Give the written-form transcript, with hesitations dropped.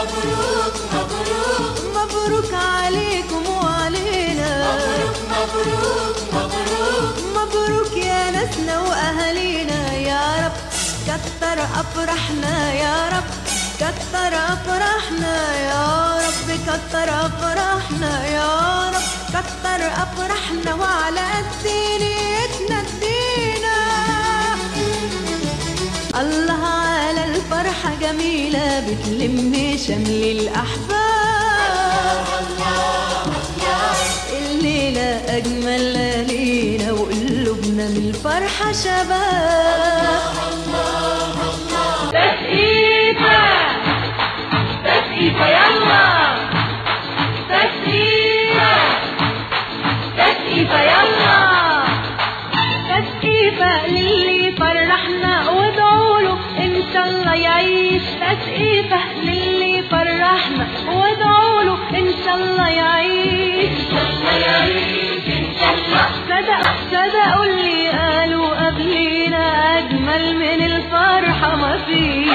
مبروك مبروك مبروك عليكم وعلينا. مبروك مبروك مبروك يا ناسنا وأهالينا، يا رب كتر أفراحنا، يا رب كتر أفراحنا، يا رب كتر أفراحنا، يا رب كتر أفراحنا، وعلى قد نيتنا ادينا. الله على الفرحة جميلة بتلم شمل الأحباب. الليلة أجمل ليلة وقلوبنا من الفرحة شباب. تسقيفة تسقيفة يلا تسقيفة تسقيفة يلا تسقيفة للي فرحنا وادعوله إن شاء الله يعيش. تسقيفة للي فرحنا وادعوله إن شاء الله يعيش. صدقوا اللي قالوا قبلينا أجمل من الفرحة ما فيه.